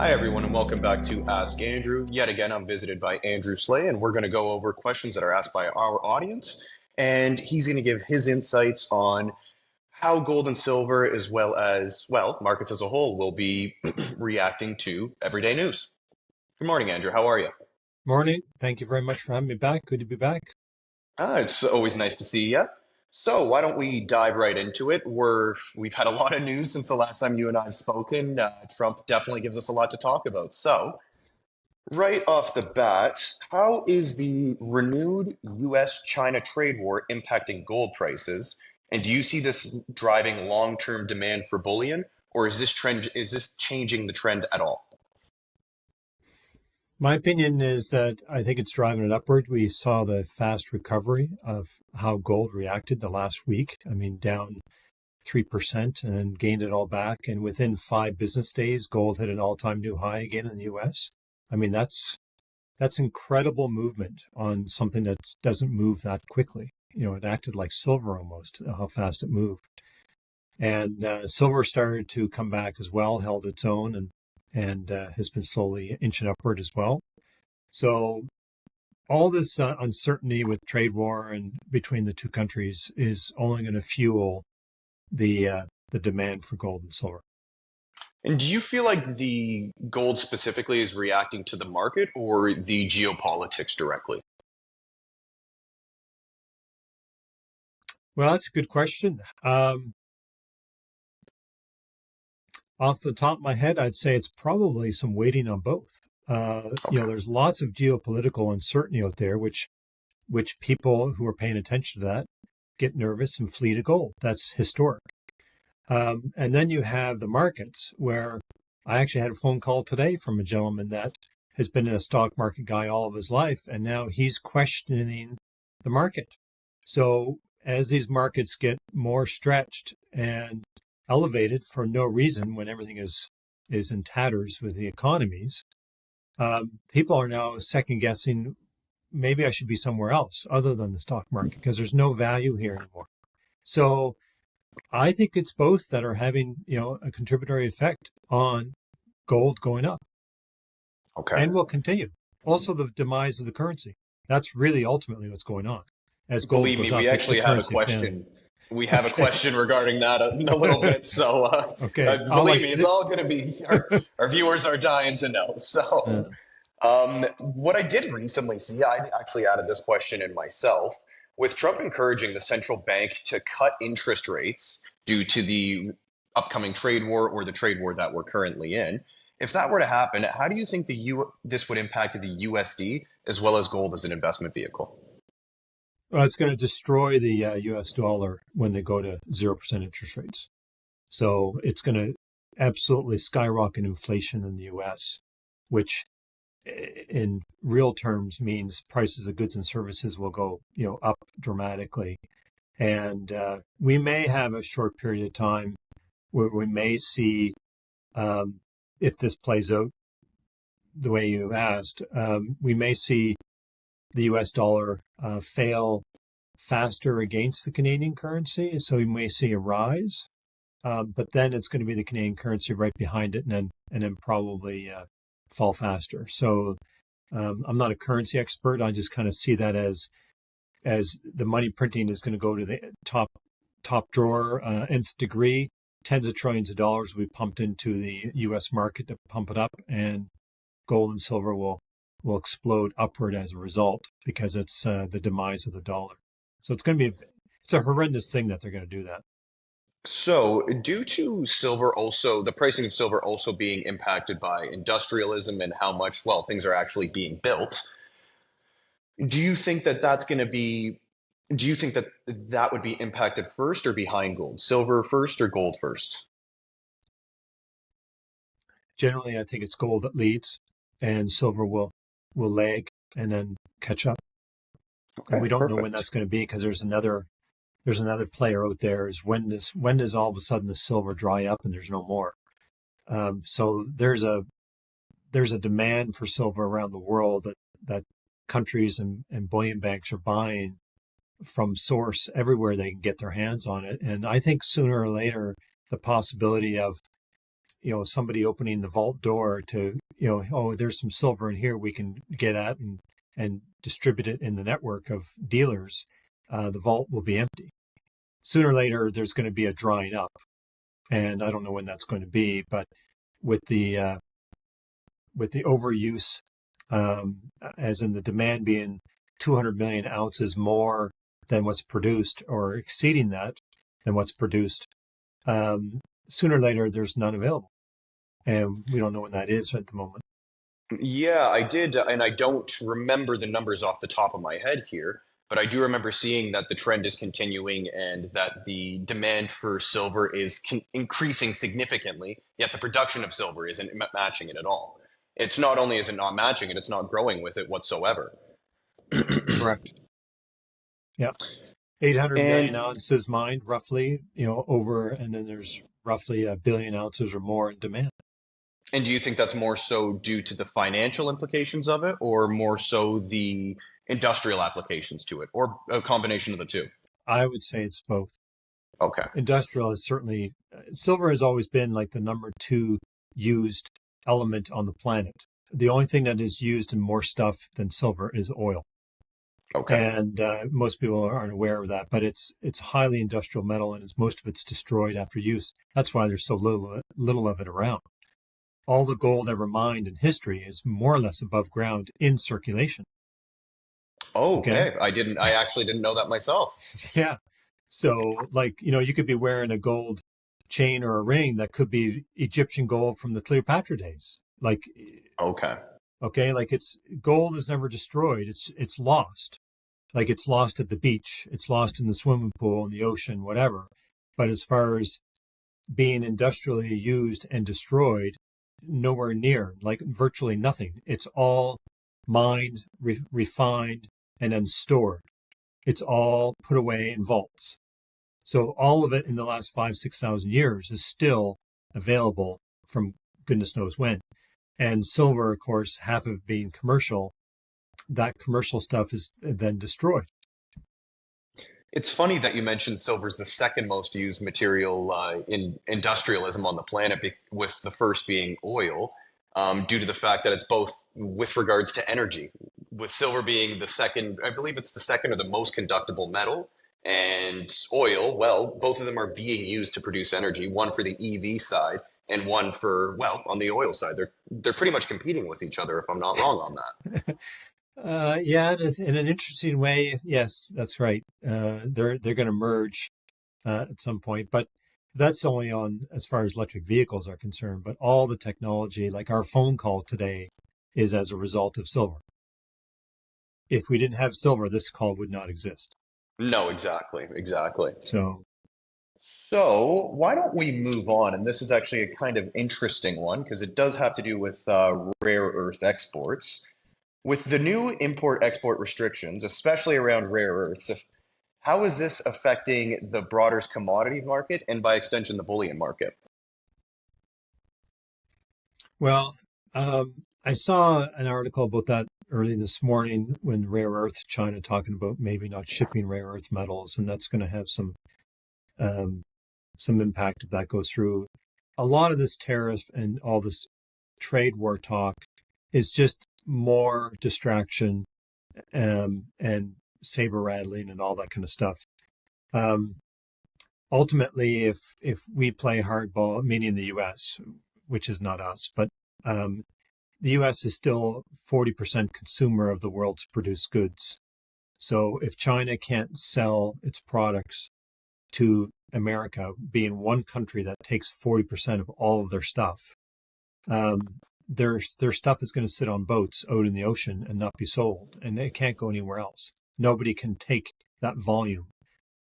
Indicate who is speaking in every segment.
Speaker 1: Hi, everyone, and welcome back to Ask Andrew. Yet again, I'm visited by Andrew Sleigh, and we're going to go over questions that are asked by our audience. And he's going to give his insights on how gold and silver, as well as, well, markets as a whole, will be reacting to everyday news. Good morning, Andrew. How are you?
Speaker 2: Morning. Thank you very much for having me back. Good to be back.
Speaker 1: It's always nice to see you. So why don't we dive right into it? We've had a lot of news since the last time you and I have spoken. Trump definitely gives us a lot to talk about. So right off the bat, how is the renewed US-China trade war impacting gold prices? And do you see this driving long-term demand for bullion, or is this changing the trend at all?
Speaker 2: My opinion is that I think it's driving it upward. We saw the fast recovery of how gold reacted the last week. I mean, down 3% and then gained it all back. And within 5 business days, gold hit an all-time new high again in the US. I mean, that's incredible movement on something that doesn't move that quickly. You know, it acted like silver almost, how fast it moved. And silver started to come back as well, held its own, and has been slowly inching upward as well. So all this uncertainty with trade war and between the two countries is only going to fuel the demand for gold and silver.
Speaker 1: And do you feel like the gold specifically is reacting to the market or the geopolitics directly?
Speaker 2: Well, that's a good question. Off the top of my head, I'd say it's probably some weighting on both.
Speaker 1: Okay.
Speaker 2: There's lots of geopolitical uncertainty out there, which people who are paying attention to that get nervous and flee to gold. That's historic. And then you have the markets, where I actually had a phone call today from a gentleman that has been a stock market guy all of his life, and now he's questioning the market. So as these markets get more stretched and elevated for no reason, when everything is in tatters with the economies, people are now second guessing, maybe I should be somewhere else other than the stock market because there's no value here anymore. So I think it's both that are having, a contributory effect on gold going up
Speaker 1: Okay.
Speaker 2: and will continue. Also, the demise of the currency. That's really ultimately what's going on. As gold
Speaker 1: Believe me,
Speaker 2: goes
Speaker 1: we
Speaker 2: up, it's the
Speaker 1: actually have a
Speaker 2: currency failing.
Speaker 1: question. We have a
Speaker 2: Okay.
Speaker 1: question regarding that in a little bit. So
Speaker 2: Okay.
Speaker 1: believe me, it's all going to be our viewers are dying to know. So
Speaker 2: Uh,
Speaker 1: what I did recently see, I actually added this question in myself. With Trump encouraging the central bank to cut interest rates due to the upcoming trade war or the trade war that we're currently in, if that were to happen, how do you think this would impact the USD as well as gold as an investment vehicle?
Speaker 2: well, it's going to destroy the US dollar when they go to 0% interest rates. So it's going to absolutely skyrocket inflation in the US, which in real terms means prices of goods and services will go, up dramatically. And we may have a short period of time where we may see, if this plays out the way you asked, we may see the US dollar fail faster against the Canadian currency. So we may see a rise, but then it's going to be the Canadian currency right behind it, and then probably fall faster. So I'm not a currency expert. I just kind of see that as the money printing is going to go to the top drawer, nth degree. Tens of trillions of dollars will be pumped into the U.S. market to pump it up, and gold and silver will explode upward as a result because it's the demise of the dollar. So it's a horrendous thing that they're going to do that.
Speaker 1: So, due to silver also, the pricing of silver also being impacted by industrialism and how much, well, things are actually being built, do you think that that's going to be, do you think that that would be impacted first or behind gold? Silver first or gold first?
Speaker 2: Generally, I think it's gold that leads, and silver will lag and then catch up. And
Speaker 1: Okay,
Speaker 2: we don't know when
Speaker 1: perfect.
Speaker 2: that's going to be because there's another player out there. Is when does all of a sudden the silver dry up and there's no more? So there's a demand for silver around the world that countries and bullion banks are buying from source everywhere they can get their hands on it. And I think sooner or later the possibility of somebody opening the vault door to, oh, there's some silver in here we can get at and distribute it in the network of dealers, the vault will be empty. Sooner or later, there's going to be a drying up. And I don't know when that's going to be, but with the overuse, as in the demand being 200 million ounces more than what's produced, or exceeding that than what's produced, sooner or later there's none available, and we don't know when that is at the moment.
Speaker 1: Yeah, I did, and I don't remember the numbers off the top of my head here, but I do remember seeing that the trend is continuing and that the demand for silver is increasing significantly, yet the production of silver isn't matching it at all. It's not only is it not matching it, it's not growing with it whatsoever.
Speaker 2: Correct. Yeah. 800 million
Speaker 1: And
Speaker 2: ounces mined roughly, over, and then there's roughly a billion ounces or more in demand.
Speaker 1: And do you think that's more so due to the financial implications of it, or more so the industrial applications to it, or a combination of the two?
Speaker 2: I would say it's both.
Speaker 1: Okay.
Speaker 2: Industrial is certainly, silver has always been like the number 2 used element on the planet. The only thing that is used in more stuff than silver is oil.
Speaker 1: Okay.
Speaker 2: And most people aren't aware of that, but it's highly industrial metal, and most of it's destroyed after use. That's why there's so little of it around. All the gold ever mined in history is more or less above ground in circulation.
Speaker 1: Oh,
Speaker 2: Okay.
Speaker 1: okay. I actually didn't know that myself.
Speaker 2: Yeah. So, like, you could be wearing a gold chain or a ring that could be Egyptian gold from the Cleopatra days. Like,
Speaker 1: Okay.
Speaker 2: okay, like gold is never destroyed. It's lost. Like, it's lost at the beach. It's lost in the swimming pool, in the ocean, whatever. But as far as being industrially used and destroyed, nowhere near, like virtually nothing. It's all mined, refined, and then stored. It's all put away in vaults. So all of it in the last 5,000-6,000 years is still available from goodness knows when. And silver, of course, half of it being commercial, that commercial stuff is then destroyed.
Speaker 1: It's funny that you mentioned silver is the second most used material in industrialism on the planet, with the first being oil, due to the fact that it's both with regards to energy, with silver being the second, I believe it's the second or the most conductible metal, and oil, well, both of them are being used to produce energy, one for the EV side and one for, well, on the oil side. They're pretty much competing with each other, if I'm not wrong on that.
Speaker 2: Yeah, it is in an interesting way. Yes, that's right. They're going to merge at some point, but that's only on as far as electric vehicles are concerned. But all the technology, like our phone call today, is as a result of silver. If we didn't have silver, this call would not exist.
Speaker 1: No, exactly, exactly.
Speaker 2: So,
Speaker 1: So why don't we move on? And this is actually a kind of interesting one because it does have to do with rare earth exports. With the new import-export restrictions, especially around rare earths, how is this affecting the broader commodity market and by extension the bullion market?
Speaker 2: well, I saw an article about that early this morning when rare earth, China talking about maybe not shipping rare earth metals, and that's going to have um, some impact if that goes through. A lot of this tariff and all this trade war talk is just more distraction, and saber rattling and all that kind of stuff. Um, Ultimately, if we play hardball, meaning the U.S., which is not us, but the U.S. is still 40% consumer of the world's produced goods. So if China can't sell its products to America, being one country that takes 40% of all of their stuff, their stuff is going to sit on boats out in the ocean and not be sold, and it can't go anywhere else. Nobody can take that volume.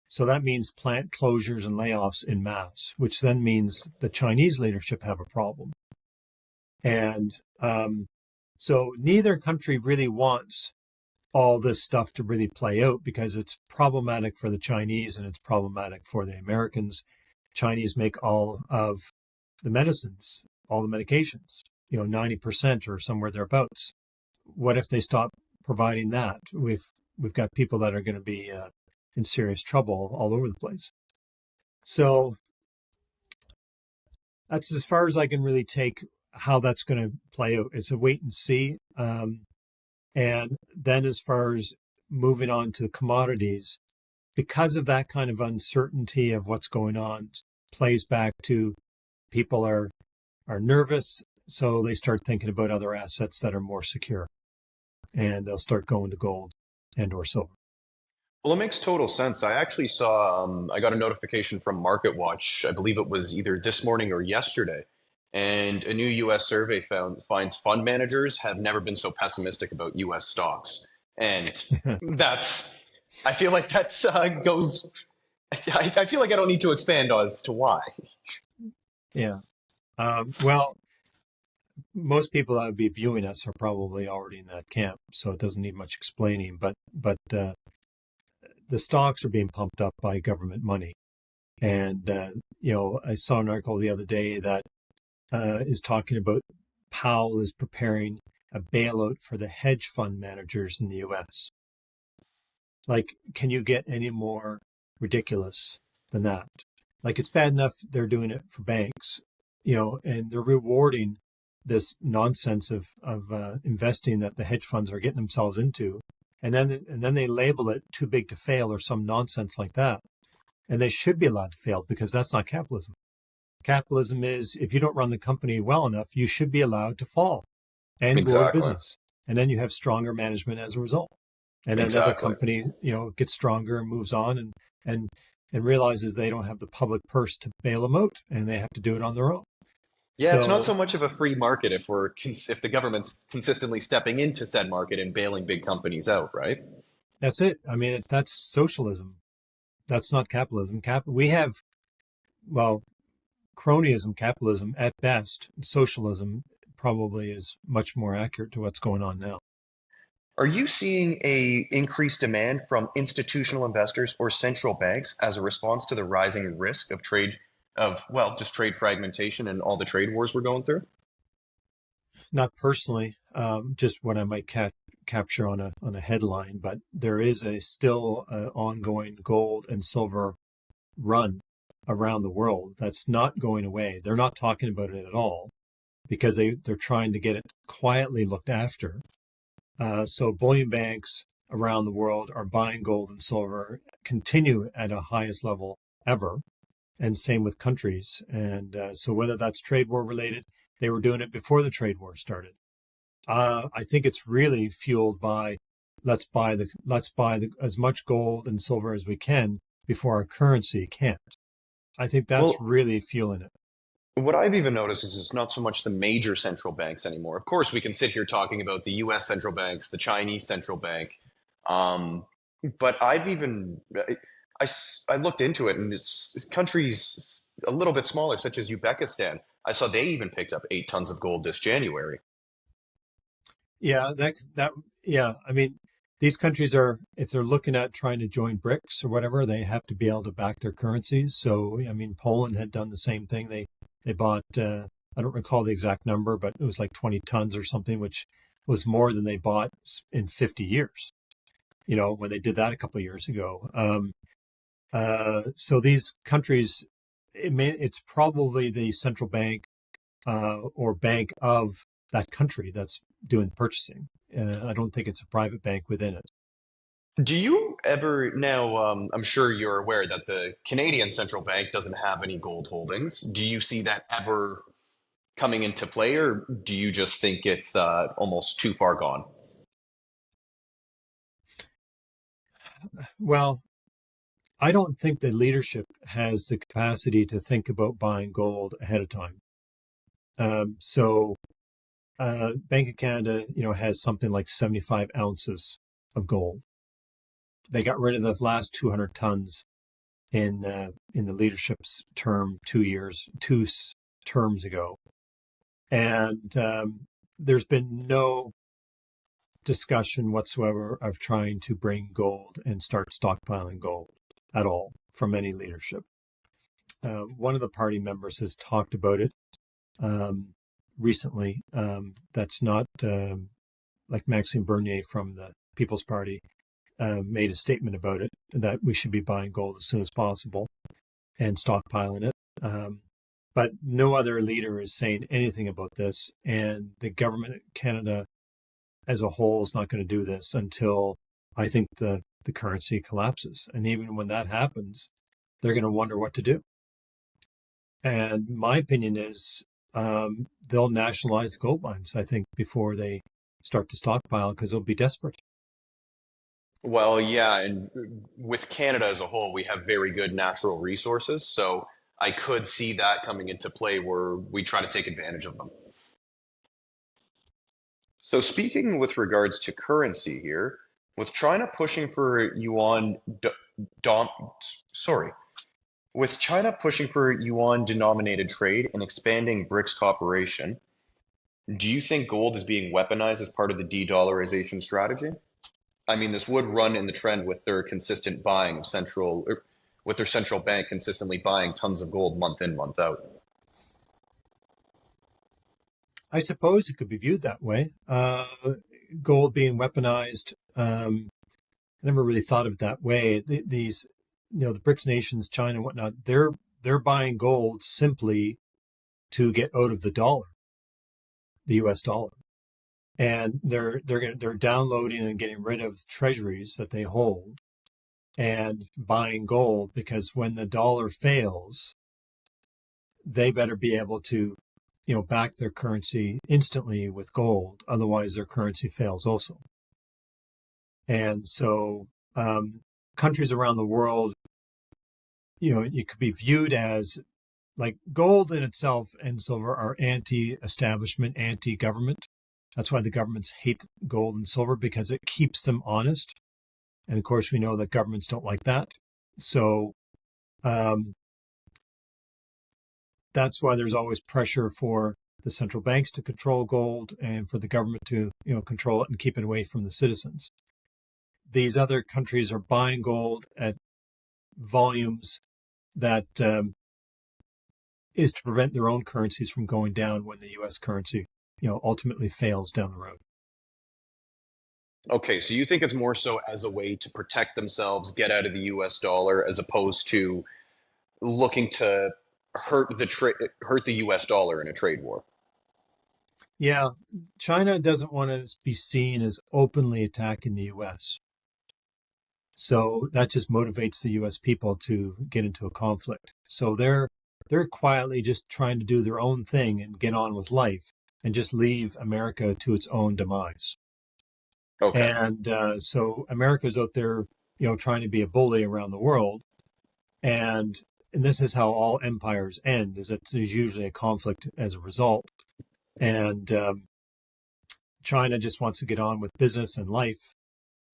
Speaker 2: So that means plant closures and layoffs in mass, which then means the Chinese leadership have a problem. And so neither country really wants all this stuff to really play out because it's problematic for the Chinese and it's problematic for the Americans. Chinese make all of the medicines, all the medications, 90% or somewhere thereabouts. What if they stop providing that? We've got people that are going to be in serious trouble all over the place. So that's as far as I can really take how that's going to play out. It's a wait and see. And then as far as moving on to the commodities, because of that kind of uncertainty of what's going on, plays back to people are nervous, so they start thinking about other assets that are more secure, and they'll start going to gold and or silver.
Speaker 1: Well, it makes total sense. I actually saw, I got a notification from MarketWatch. I believe it was either this morning or yesterday. And a new US survey finds fund managers have never been so pessimistic about US stocks. And that's, I feel like that's goes, I feel like I don't need to expand as to why.
Speaker 2: Yeah. Well, most people that would be viewing us are probably already in that camp, so it doesn't need much explaining. But the stocks are being pumped up by government money, and I saw an article the other day that is talking about Powell is preparing a bailout for the hedge fund managers in the U.S. Like, can you get any more ridiculous than that? Like, it's bad enough they're doing it for banks, and they're rewarding this nonsense of investing that the hedge funds are getting themselves into, and then they label it too big to fail or some nonsense like that, and they should be allowed to fail because that's not capitalism. Capitalism is, if you don't run the company well enough, you should be allowed to fall and go out of
Speaker 1: Exactly.
Speaker 2: business, and then you have stronger management as a result, and another
Speaker 1: Exactly.
Speaker 2: company gets stronger and moves on and realizes they don't have the public purse to bail them out, and they have to do it on their own.
Speaker 1: Yeah, it's not
Speaker 2: So
Speaker 1: so much of a free market if if the government's consistently stepping into said market and bailing big companies out, right?
Speaker 2: that's it. I mean, that's socialism. That's not capitalism. We have, well, cronyism, capitalism at best. Socialism probably is much more accurate to what's going on now.
Speaker 1: Are you seeing a increased demand from institutional investors or central banks as a response to the rising risk of just trade fragmentation and all the trade wars we're going through?
Speaker 2: Not personally, just what I might capture on a headline, but there is a still ongoing gold and silver run around the world that's not going away. They're not talking about it at all because they're trying to get it quietly looked after. So bullion banks around the world are buying gold and silver, continue at a highest level ever, and same with countries. And so whether that's trade war related, they were doing it before the trade war started. I think it's really fueled by let's buy as much gold and silver as we can before our currency can't. I think that's
Speaker 1: Well,
Speaker 2: really fueling it.
Speaker 1: what I've even noticed is it's not so much the major central banks anymore. Of course, we can sit here talking about the US central banks, the Chinese central bank. Um, but I looked into it, and it's countries a little bit smaller, such as Uzbekistan. I saw they even picked up 8 tons of gold this January.
Speaker 2: Yeah, yeah. I mean, these countries are, if they're looking at trying to join BRICS or whatever, they have to be able to back their currencies. So, I mean, Poland had done the same thing. They bought, I don't recall the exact number, but it was like 20 tons or something, which was more than they bought in 50 years, when they did that a couple of years ago. So these countries, it's probably the central bank or bank of that country that's doing purchasing. I don't think it's a private bank within it.
Speaker 1: Do you ever now? I'm sure you're aware that the Canadian central bank doesn't have any gold holdings. Do you see that ever coming into play, or do you just think it's almost too far gone?
Speaker 2: Well, I don't think the leadership has the capacity to think about buying gold ahead of time. So Bank of Canada, has something like 75 ounces of gold. They got rid of the last 200 tons in the leadership's term 2 terms ago, and there's been no discussion whatsoever of trying to bring gold and start stockpiling gold at all from any leadership. One of the party members has talked about it recently. That's not like Maxime Bernier from the People's Party made a statement about it, that we should be buying gold as soon as possible and stockpiling it. but no other leader is saying anything about this. And the government of Canada as a whole is not going to do this until I think the currency collapses. And even when that happens, they're going to wonder what to do. And my opinion is they'll nationalize gold mines, I think, before they start to stockpile because they'll be desperate.
Speaker 1: Well, yeah, and with Canada as a whole, we have very good natural resources, so I could see that coming into play where we try to take advantage of them. So speaking with regards to currency here, with China pushing for dom, sorry, with China pushing for yuan denominated trade and expanding BRICS cooperation, do you think gold is being weaponized as part of the de-dollarization strategy? I mean, this would run in the trend with their consistent buying of with their central bank consistently buying tons of gold month in, month out.
Speaker 2: I suppose it could be viewed that way. Gold being weaponized. I never really thought of it that way. These, the BRICS nations, China, and whatnot, they're buying gold simply to get out of the dollar, the U.S. dollar, and they're downloading and getting rid of treasuries that they hold and buying gold because when the dollar fails, they better be able to back their currency instantly with gold. Otherwise, their currency fails also. And so countries around the world, it could be viewed as like gold in itself and silver are anti-establishment, anti-government. That's why the governments hate gold and silver because it keeps them honest. And of course, we know that governments don't like that. So that's why there's always pressure for the central banks to control gold and for the government to, control it and keep it away from the citizens. These other countries are buying gold at volumes that is to prevent their own currencies from going down when the U.S. currency, ultimately fails down the road.
Speaker 1: Okay, so you think it's more so as a way to protect themselves, get out of the US dollar, as opposed to looking to hurt the US dollar in a trade war.
Speaker 2: Yeah, China doesn't want to be seen as openly attacking the U.S. So that just motivates the U.S. people to get into a conflict. So they're quietly just trying to do their own thing and get on with life and just leave America to its own demise.
Speaker 1: Okay.
Speaker 2: And so America's out there, trying to be a bully around the world. And this is how all empires end, is that there's usually a conflict as a result. And China just wants to get on with business and life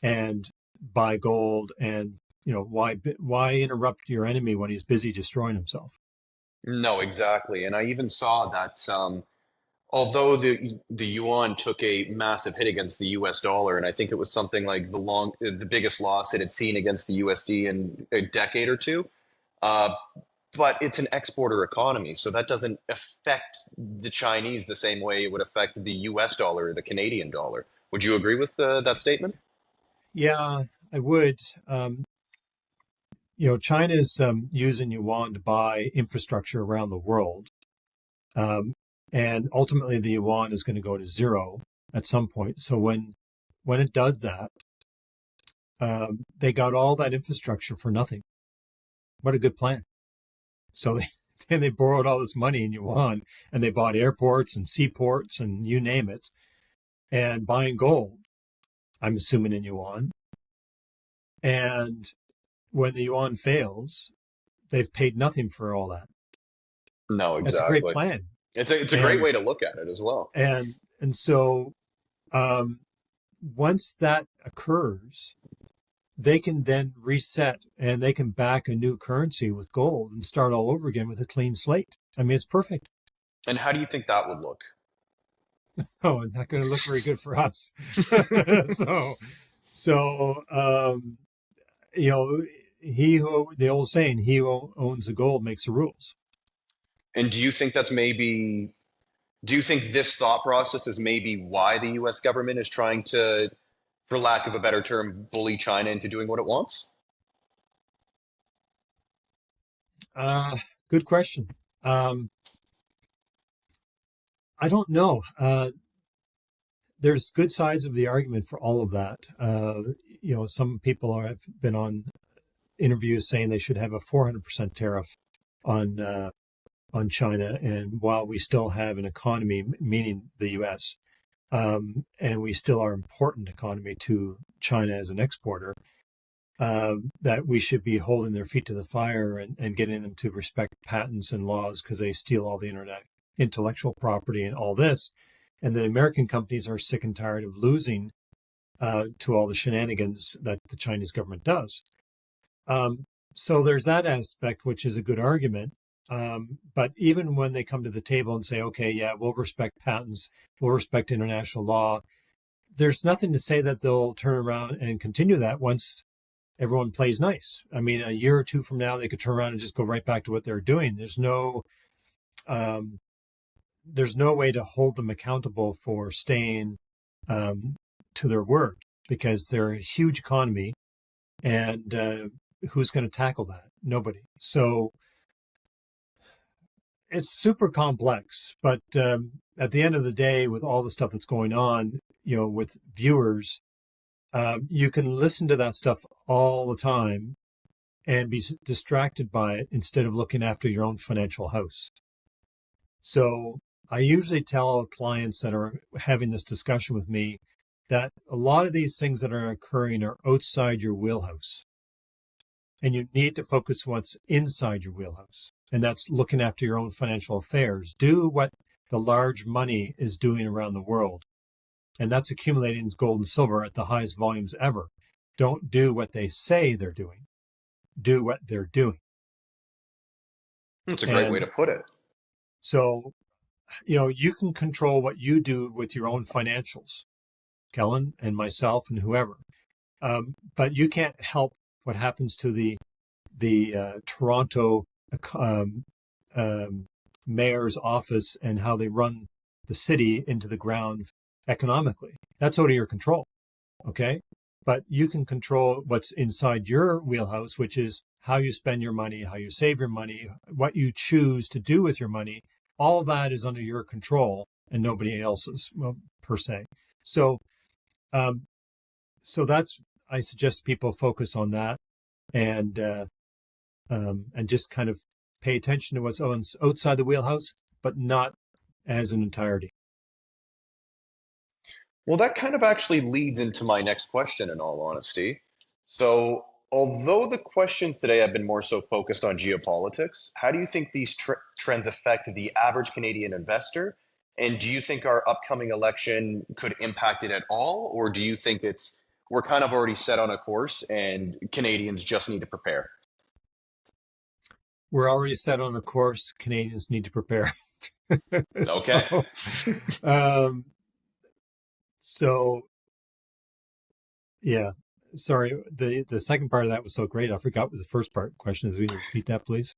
Speaker 2: and buy gold. And, why interrupt your enemy when he's busy destroying himself?
Speaker 1: No, exactly. And I even saw that although the yuan took a massive hit against the US dollar, and I think it was something like the biggest loss it had seen against the USD in a decade or two. Uh, but it's an exporter economy, so that doesn't affect the Chinese the same way it would affect the US dollar or the Canadian dollar. Would you agree with that statement?
Speaker 2: Yeah, I would. China's using yuan to buy infrastructure around the world. And ultimately, the yuan is going to go to zero at some point. So when it does that, they got all that infrastructure for nothing. What a good plan. So they borrowed all this money in yuan and they bought airports and seaports and you name it, and buying gold, I'm assuming in yuan. And when the yuan fails, they've paid nothing for all that.
Speaker 1: No,
Speaker 2: That's a great
Speaker 1: exactly.
Speaker 2: plan.
Speaker 1: It's a great
Speaker 2: And
Speaker 1: way to look at it as well.
Speaker 2: and so once that occurs, they can then reset and they can back a new currency with gold and start all over again with a clean slate. I mean, it's perfect.
Speaker 1: And how do you think that would look?
Speaker 2: Oh, it's not going to look very good for us. so, so the old saying, he who owns the gold makes the rules.
Speaker 1: And do you think this thought process is maybe why the US government is trying to, for lack of a better term, bully China into doing what it wants?
Speaker 2: Good question. I don't know. There's good sides of the argument for all of that. Some people have been on interviews saying they should have a 400% tariff on China, and while we still have an economy, meaning the U.S., and we still are important economy to China as an exporter, that we should be holding their feet to the fire and getting them to respect patents and laws because they steal all the intellectual property and all this. And the American companies are sick and tired of losing to all the shenanigans that the Chinese government does. So there's that aspect, which is a good argument. But even when they come to the table and say, okay, yeah, we'll respect patents, we'll respect international law, there's nothing to say that they'll turn around and continue that once everyone plays nice. I mean, a year or two from now, they could turn around and just go right back to what they're doing. There's no way to hold them accountable for staying to their word because they're a huge economy, and who's going to tackle that? Nobody. So it's super complex, but at the end of the day, with all the stuff that's going on, with viewers, you can listen to that stuff all the time and be distracted by it instead of looking after your own financial house. So I usually tell clients that are having this discussion with me that a lot of these things that are occurring are outside your wheelhouse. And you need to focus on what's inside your wheelhouse. And that's looking after your own financial affairs. Do what the large money is doing around the world. And that's accumulating gold and silver at the highest volumes ever. Don't do what they say they're doing. Do what they're doing.
Speaker 1: That's a great way to put it.
Speaker 2: So, you can control what you do with your own financials, Kellen and myself and whoever. But you can't help what happens to the Toronto mayor's office and how they run the city into the ground economically. That's out of your control, okay? But you can control what's inside your wheelhouse, which is how you spend your money, how you save your money, what you choose to do with your money. All that is under your control and nobody else's, per se. So that's, I suggest people focus on that and just kind of pay attention to what's outside the wheelhouse, but not as an entirety.
Speaker 1: Well, that kind of actually leads into my next question, in all honesty. So, although the questions today have been more so focused on geopolitics, how do you think these trends affect the average Canadian investor? And do you think our upcoming election could impact it at all? Or do you think we're kind of already set on a course and Canadians just need to prepare?
Speaker 2: We're already set on a course. Canadians need to prepare.
Speaker 1: Okay.
Speaker 2: So, yeah. Sorry, the second part of that was so great. I forgot what the first part question is. Will you repeat that, please?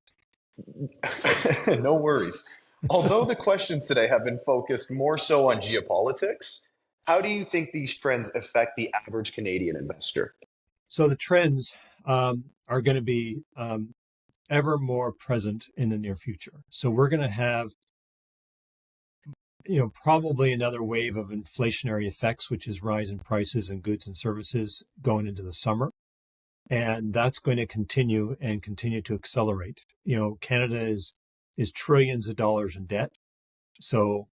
Speaker 1: No worries. Although the questions today have been focused more so on geopolitics, how do you think these trends affect the average Canadian investor?
Speaker 2: So the trends are going to be ever more present in the near future. So we're going to have, probably another wave of inflationary effects, which is rise in prices and goods and services going into the summer. And that's going to continue to accelerate. Canada is trillions of dollars in debt. So,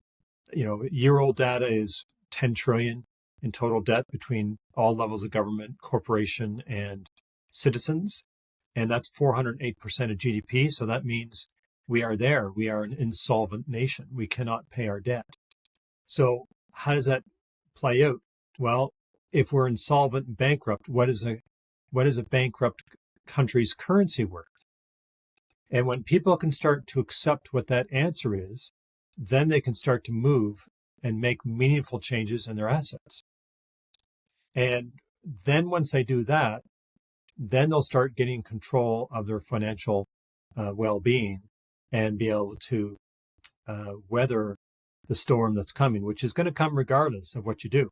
Speaker 2: year-old data is 10 trillion in total debt between all levels of government, corporation, and citizens. And that's 408% of GDP. So that means we are there. We are an insolvent nation. We cannot pay our debt. So how does that play out? Well, if we're insolvent and bankrupt, what is a bankrupt country's currency worth? And when people can start to accept what that answer is, then they can start to move and make meaningful changes in their assets. And then once they do that, then they'll start getting control of their financial well-being and be able to weather the storm that's coming, which is going to come regardless of what you do.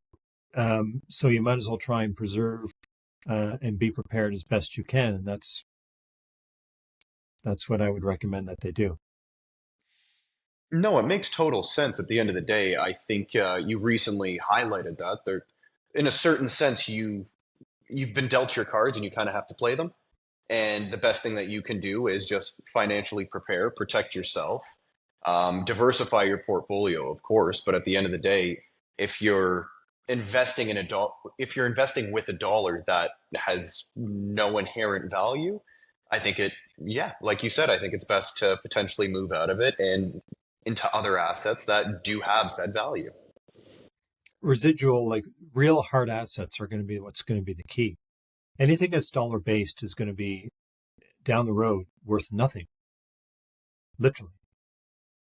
Speaker 2: So you might as well try and preserve and be prepared as best you can. And that's what I would recommend that they do.
Speaker 1: No, it makes total sense. At the end of the day, I think you recently highlighted that there, in a certain sense, you've been dealt your cards and you kind of have to play them. And the best thing that you can do is just financially prepare, protect yourself, diversify your portfolio, of course. But at the end of the day, if you're investing in a if you're investing with a dollar that has no inherent value, I think yeah, like you said, I think it's best to potentially move out of it and into other assets that do have said value.
Speaker 2: Residual, like real hard assets, are going to be what's going to be the key. Anything that's dollar based is going to be down the road worth nothing, literally.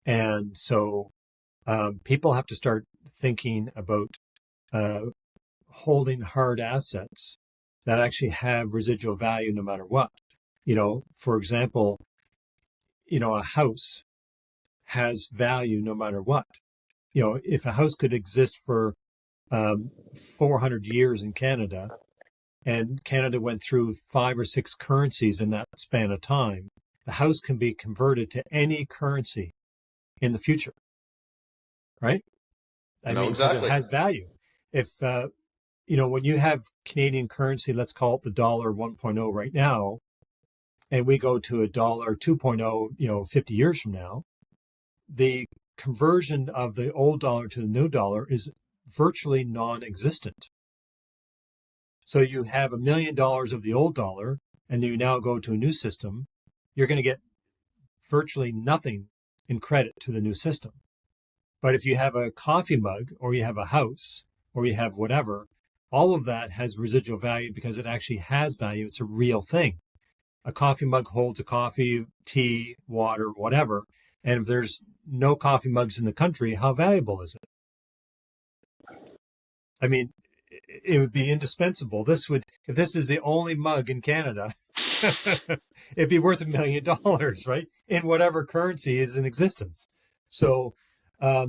Speaker 2: And so people have to start thinking about uh, holding hard assets that actually have residual value no matter what. For example, a house has value no matter what. If a house could exist for 400 years in Canada, and Canada went through 5 or 6 currencies in that span of time, the house can be converted to any currency in the future, right? I
Speaker 1: No,
Speaker 2: mean, because it
Speaker 1: exactly.
Speaker 2: has value. If, when you have Canadian currency, let's call it the dollar 1.0 right now, and we go to a dollar 2.0, 50 years from now, the conversion of the old dollar to the new dollar is virtually non-existent. So you have $1 million of the old dollar, and you now go to a new system, you're going to get virtually nothing in credit to the new system. But if you have a coffee mug, or you have a house, or you have whatever, all of that has residual value because it actually has value. It's a real thing. A coffee mug holds a coffee, tea, water, whatever. And if there's no coffee mugs in the country, how valuable is it? I mean, it would be indispensable. If this is the only mug in Canada, it'd be worth $1 million, right? In whatever currency is in existence. So, a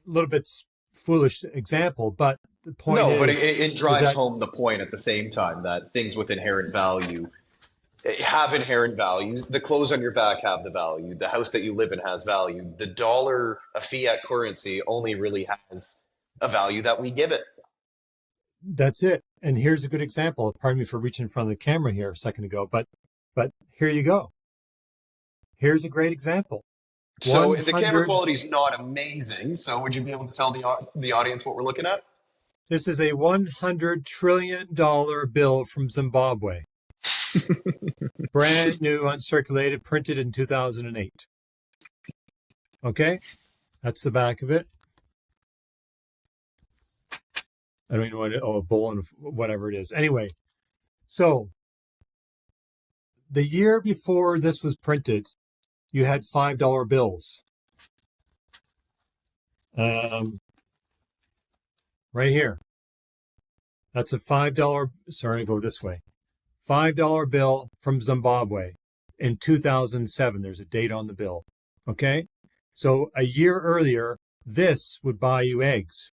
Speaker 2: little bit foolish example, but the point
Speaker 1: No, but it
Speaker 2: is
Speaker 1: drives
Speaker 2: that
Speaker 1: home the point at the same time that things with inherent value have inherent values. The clothes on your back have the value. The house that you live in has value. The dollar, a fiat currency, only really has a value that we give it.
Speaker 2: that's it. And here's a good example. Pardon me for reaching in front of the camera here a second ago, but here you go. Here's a great example.
Speaker 1: So the camera
Speaker 2: 100.
Speaker 1: quality is not amazing. So would you be able to tell the audience what we're looking at?
Speaker 2: This is a $100 trillion bill from Zimbabwe. Brand new, uncirculated, printed in 2008. Okay, that's the back of it. I don't even know a bowl and whatever it is. Anyway, so the year before this was printed, you had $5 bills. Right here. That's a $5. Sorry, I go this way. $5 bill from Zimbabwe in 2007. There's a date on the bill. Okay, so a year earlier, this would buy you eggs.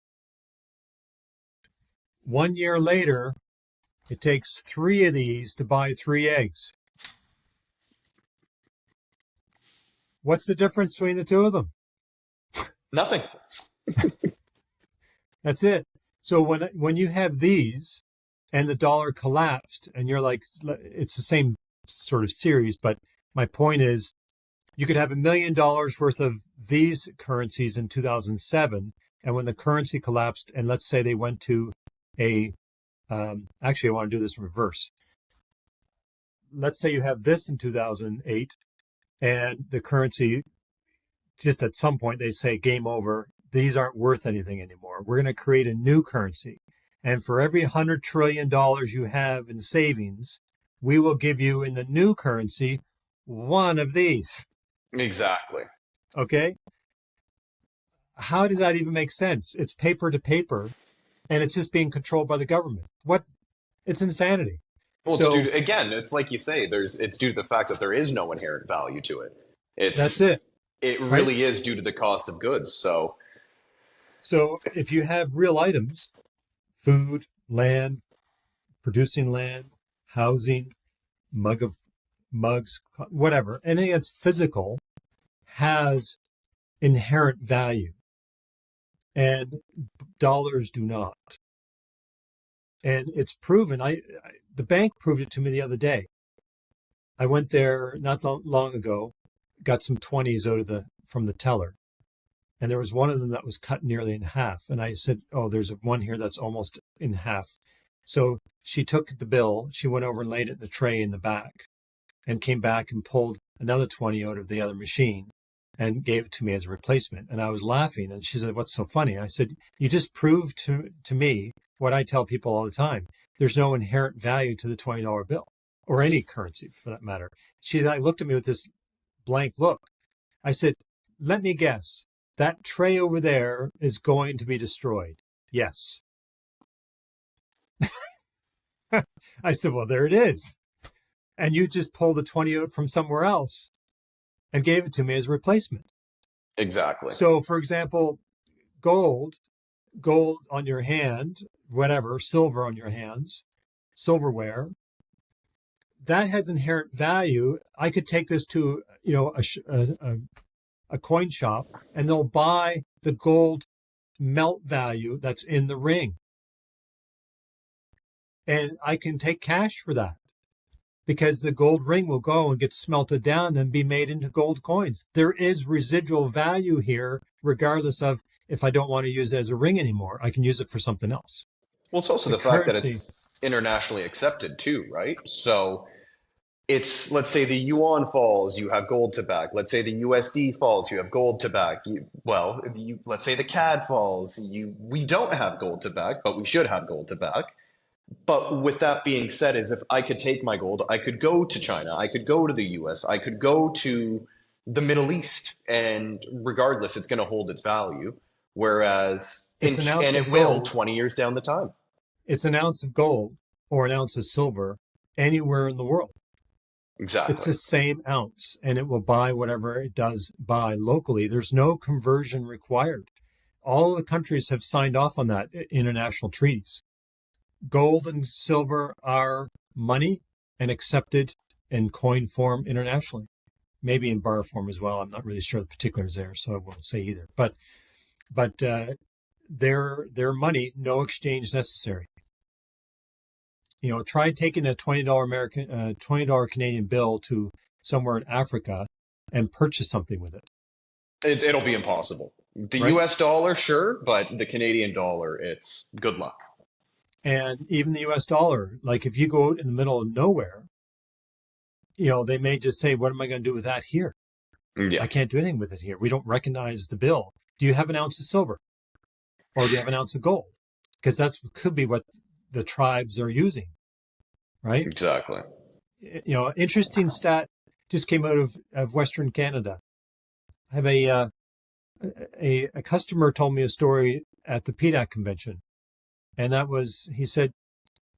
Speaker 2: 1 year later, it takes 3 of these to buy 3 eggs. What's the difference between the two of them?
Speaker 1: Nothing.
Speaker 2: That's it. So when you have these and the dollar collapsed, and you're like, it's the same sort of series, but my point is, you could have $1 million worth of these currencies in 2007, and when the currency collapsed, and let's say they went to actually, I want to do this in reverse. Let's say you have this in 2008, and the currency, just at some point, they say game over. These aren't worth anything anymore. We're going to create a new currency. And for every $100 trillion you have in savings, we will give you in the new currency 1 of these.
Speaker 1: Exactly.
Speaker 2: Okay? How does that even make sense? It's paper to paper, and it's just being controlled by the government. What? It's insanity.
Speaker 1: Well, it's
Speaker 2: So
Speaker 1: due again. It's like you say. It's due to the fact that there is no inherent value to it.
Speaker 2: that's
Speaker 1: It's
Speaker 2: it,
Speaker 1: it
Speaker 2: right?
Speaker 1: really is due to the cost of goods. So
Speaker 2: So if you have real items, food, land, producing land, housing, mugs, whatever, anything that's physical has inherent value, and dollars do not. And it's proven. The bank proved it to me the other day. I went there not long ago, got some 20s from the teller, and there was one of them that was cut nearly in half. And I said, "Oh, there's one here that's almost in half." So she took the bill, she went over and laid it in the tray in the back, and came back and pulled another 20 out of the other machine and gave it to me as a replacement. And I was laughing, and she said, "What's so funny?" I said, "You just proved to me what I tell people all the time. There's no inherent value to the $20 bill, or any currency for that matter." She looked at me with this blank look. I said, "Let me guess. That tray over there is going to be destroyed." "Yes." I said, "Well, there it is. And you just pulled the 20 out from somewhere else and gave it to me as a replacement."
Speaker 1: Exactly.
Speaker 2: So, for example, gold on your hand, whatever, silver on your hands, silverware, that has inherent value. I could take this to, a coin shop, and they'll buy the gold melt value that's in the ring. And I can take cash for that, because the gold ring will go and get smelted down and be made into gold coins. There is residual value here, regardless of if I don't want to use it as a ring anymore. I can use it for something else.
Speaker 1: Well, it's also
Speaker 2: The
Speaker 1: the fact that
Speaker 2: currency,
Speaker 1: it's internationally accepted too, right? So it's, let's say the yuan falls, you have gold to back. Let's say the USD falls, you have gold to back. Let's say the CAD falls, we don't have gold to back, but we should have gold to back. But with that being said, is if I could take my gold, I could go to China, I could go to the US, I could go to the Middle East, and regardless, it's going to hold its value. Whereas,
Speaker 2: it's an ounce
Speaker 1: and
Speaker 2: of
Speaker 1: it will
Speaker 2: gold.
Speaker 1: 20 years down the time.
Speaker 2: It's an ounce of gold or an ounce of silver anywhere in the world. It's
Speaker 1: Exactly.
Speaker 2: the same ounce, and it will buy whatever it does buy locally. There's no conversion required. All the countries have signed off on that international treaties. Gold and silver are money and accepted in coin form internationally, maybe in bar form as well. I'm not really sure the particulars there, so I won't say either. But they're money, no exchange necessary. Try taking a $20 Canadian bill to somewhere in Africa and purchase something with it.
Speaker 1: It'll be impossible. The
Speaker 2: Right?
Speaker 1: US dollar, sure, but the Canadian dollar, it's good luck.
Speaker 2: And even the US dollar, like if you go out in the middle of nowhere, they may just say, "What am I going to do with that here?
Speaker 1: Yeah,
Speaker 2: I can't do anything with it here. We don't recognize the bill. Do you have an ounce of silver? Or do you have an ounce of gold?" Because that could be what the tribes are using, right?
Speaker 1: exactly.
Speaker 2: Interesting stat just came out of Western Canada. I have a customer told me a story at the PDAC convention. And that was, he said,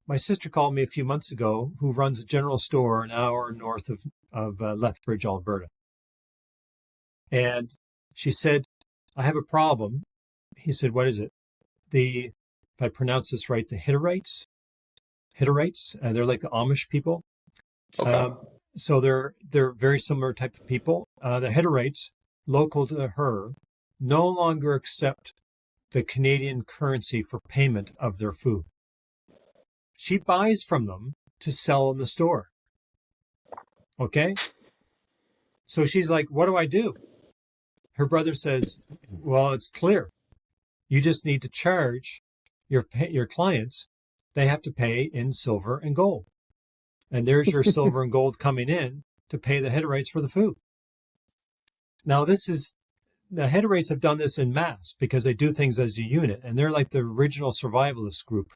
Speaker 2: "My sister called me a few months ago, who runs a general store an hour north of Lethbridge, Alberta. And she said, 'I have a problem.'" He said, "What is it?" If I pronounce this right, the Hittites, they're like the Amish people.
Speaker 1: Okay.
Speaker 2: So they're very similar type of people. The Hittites, local to her, no longer accept the Canadian currency for payment of their food. She buys from them to sell in the store. Okay? So she's like, "What do I do?" Her brother says, "Well, it's clear. You just need to charge your clients. They have to pay in silver and gold. And there's your silver and gold coming in to pay the Hittites for the food." Now, the Hittites have done this in mass because they do things as a unit, and they're like the original survivalist group,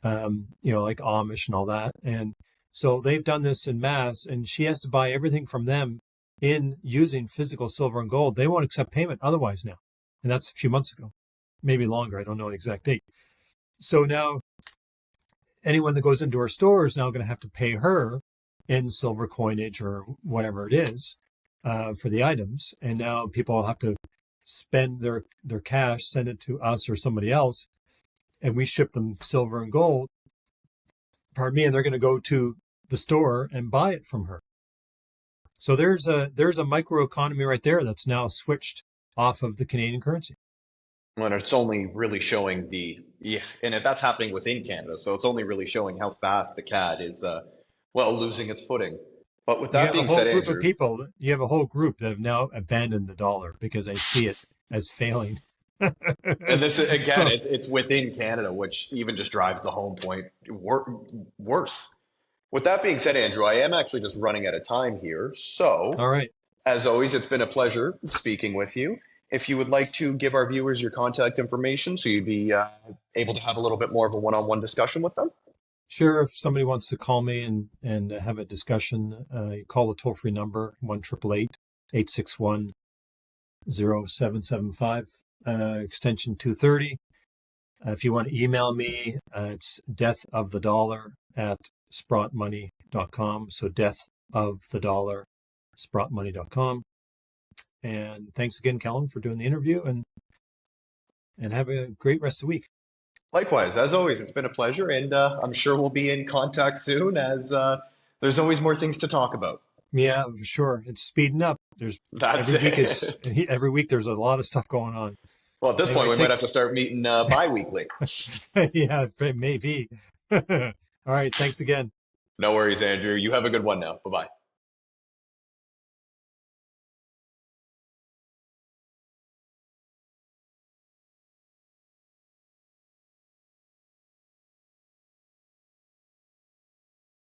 Speaker 2: like Amish and all that. And so they've done this in mass, and she has to buy everything from them in using physical silver and gold. They won't accept payment otherwise now. And that's a few months ago, maybe longer. I don't know the exact date. So now anyone that goes into her store is now going to have to pay her in silver coinage or whatever it is for the items. And now people have to spend their cash, send it to us or somebody else, and we ship them silver and gold. Pardon me, and they're going to go to the store and buy it from her. So there's a microeconomy right there that's now switched off of the Canadian currency.
Speaker 1: When it's only really showing and that's happening within Canada, so it's only really showing how fast the CAD is, well, losing its footing. But with
Speaker 2: You
Speaker 1: that
Speaker 2: have a
Speaker 1: being
Speaker 2: whole
Speaker 1: said,
Speaker 2: group of
Speaker 1: Andrew,
Speaker 2: people. You have a whole group that have now abandoned the dollar because they see it as failing.
Speaker 1: and this again,
Speaker 2: So,
Speaker 1: it's within Canada, which even just drives the home point worse. With that being said, Andrew, I am actually just running out of time here. So,
Speaker 2: all right.
Speaker 1: as always, it's been a pleasure speaking with you. If you would like to give our viewers your contact information so you'd be able to have a little bit more of a one-on-one discussion with them.
Speaker 2: Sure. If somebody wants to call me and have a discussion, you call the toll free number 1-888-861-0775, extension 230. If you want to email me, it's deathofthedollar@sprottmoney.com. So deathofthedollar@sprottmoney.com. And thanks again, Kellen, for doing the interview, and have a great rest of the week.
Speaker 1: Likewise, as always, it's been a pleasure, and I'm sure we'll be in contact soon as there's always more things to talk about.
Speaker 2: Yeah, for sure. It's speeding up. There's
Speaker 1: That's
Speaker 2: every week there's a lot of stuff going on.
Speaker 1: Well, at this point, we might have to start meeting bi-weekly.
Speaker 2: Yeah, maybe. All right. Thanks again.
Speaker 1: No worries, Andrew. You have a good one now. Bye-bye.